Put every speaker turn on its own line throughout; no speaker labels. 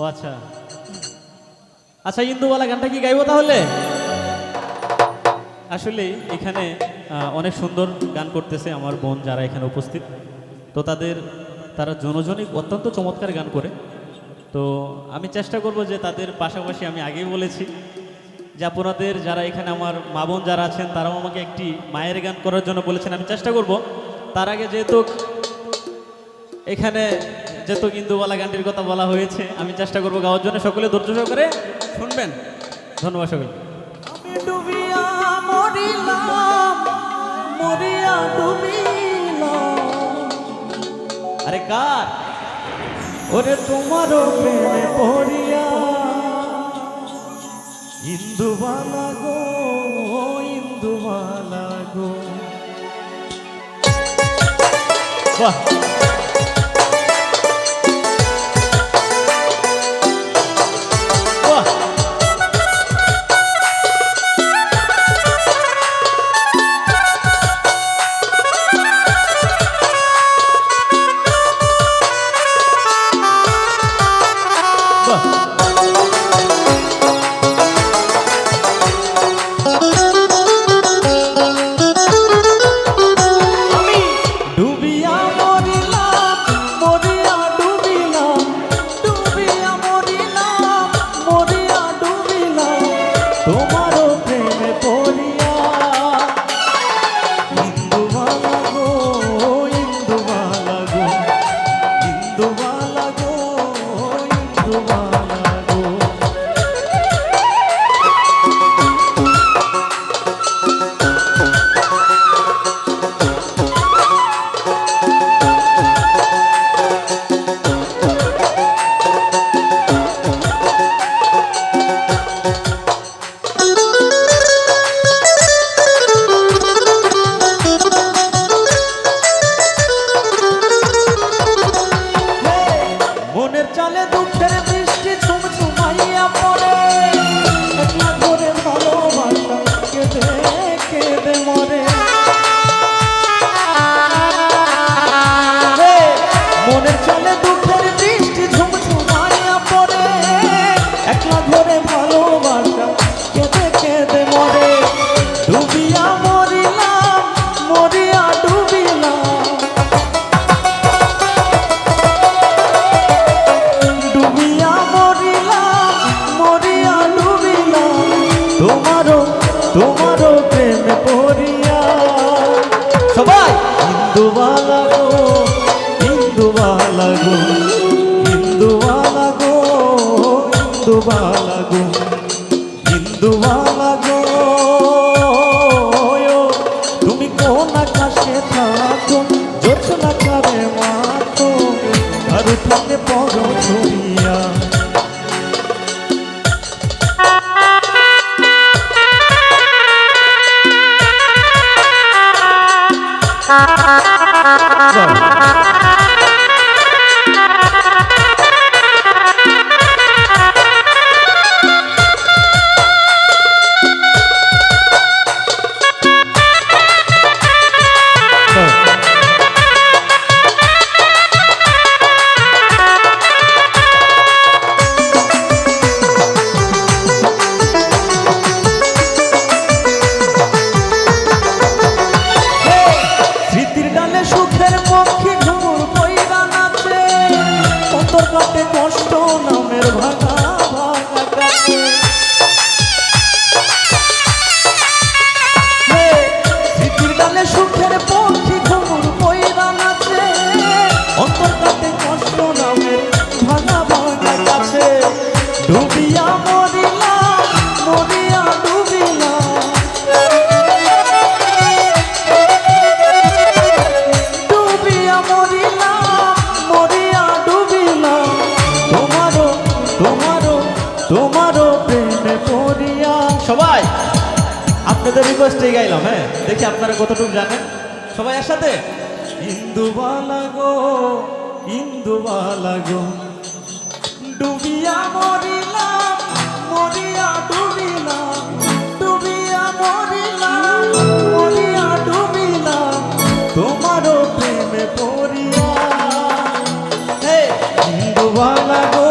ও আচ্ছা আচ্ছা, ইন্দুবালা গানটা কি গাইবো তাহলে? আসলে এখানে অনেক সুন্দর গান করতেছে আমার বোন যারা এখানে উপস্থিত। তো তারা জনজনিক অত্যন্ত চমৎকার গান করে। তো আমি চেষ্টা করব যে তাদের পাশাপাশি আমি আগেই বলেছি যে আপনাদের যারা এখানে আমার মা বোন যারা আছেন তারাও আমাকে একটি মায়ের গান করার জন্য বলেছেন। আমি চেষ্টা করব তার আগে যেহেতু এখানে ইন্দুবালা গানটির কথা বলা হয়েছে, আমি চেষ্টা করব গাওয়ার জন্য। সকলে ধৈর্য সহকারে শুনবেন। ধন্যবাদ সকল।
আমি ডুবিয়া মরিলাম, মরিয়া ডুবিলাম।
আরে কার?
ওরে তোমারও প্রেমে পড়িয়া, ইন্দুবালা গো, ইন্দুবালা গো।
বাহ, বাহ।
তোমারও প্রেমে পড়িয়া, ইন্দুবালা গো, ইন্দুবালা গো, ইন্দুবালা গো, ইন্দুবালা গো। মনের চালে দুঃখের বৃষ্টি ঝুমঝুমাইয়া পড়ে, একলা করে ভালোবাসা কেঁদে কেঁদে মরে। মনের চালে দুঃখের বৃষ্টি ঝুমঝুমাইয়া পড়ে, একলা ঘরে ভালোবাসা কেঁদে কেঁদে মরে। ডুবিয়া মরিলাম, মরিয়া ডুবিলাম। ডুবিয়া মরিলাম, মরিয়া ডুবিলাম। তোমারও প্রেমে পড়িয়া। সবাই ইন্দুবালা গো, ইন্দুবালা গো, ইন্দুবালা গো, ইন্দুবালা গো, ইন্দুবালা গো। তুমি কোন আকাশে থাকো, জোছনা কারে মাতো, আর উঠাতে পড়ো ছড়িয়া। স্মৃতির ডালে সুখের পক্ষী ঘুর কইরা নাচে, অন্তর কাটে কষ্ট নামের ভাঙা ভাঙা কাছে। স্মৃতির ডালে সুখের পক্ষী ঘুর কইরা নাচে, অন্তর কাটে কষ্ট নামের ভাঙা ভাঙা কাছে। ডুবিয়া মরিলাম, মরিয়া ডুবিলাম। ডুবিয়া মরিলাম, মরিয়া ডুবিলাম। তোমারও প্রেমে পড়িয়া।
সবাই আপনাদের রিকোয়েস্টে গাইলাম। হ্যাঁ, দেখি আপনারা কতটুকু জানেন। সবাই একসাথে
ইন্দুবালা গো, ইন্দুবালা গো। ডুবিয়া মরিলাম, মরিয়া ডুবিলাম। ডুবিয়া মরিলাম, মরিয়া ডুবিলাম। তোমারও প্রেমে পড়িয়া। ইন্দুবালা গো,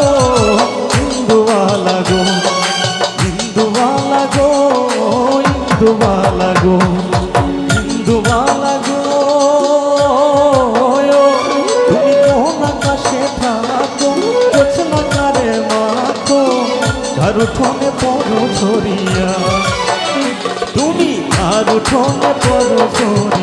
আমার উঠোনে পড়ো ঝরে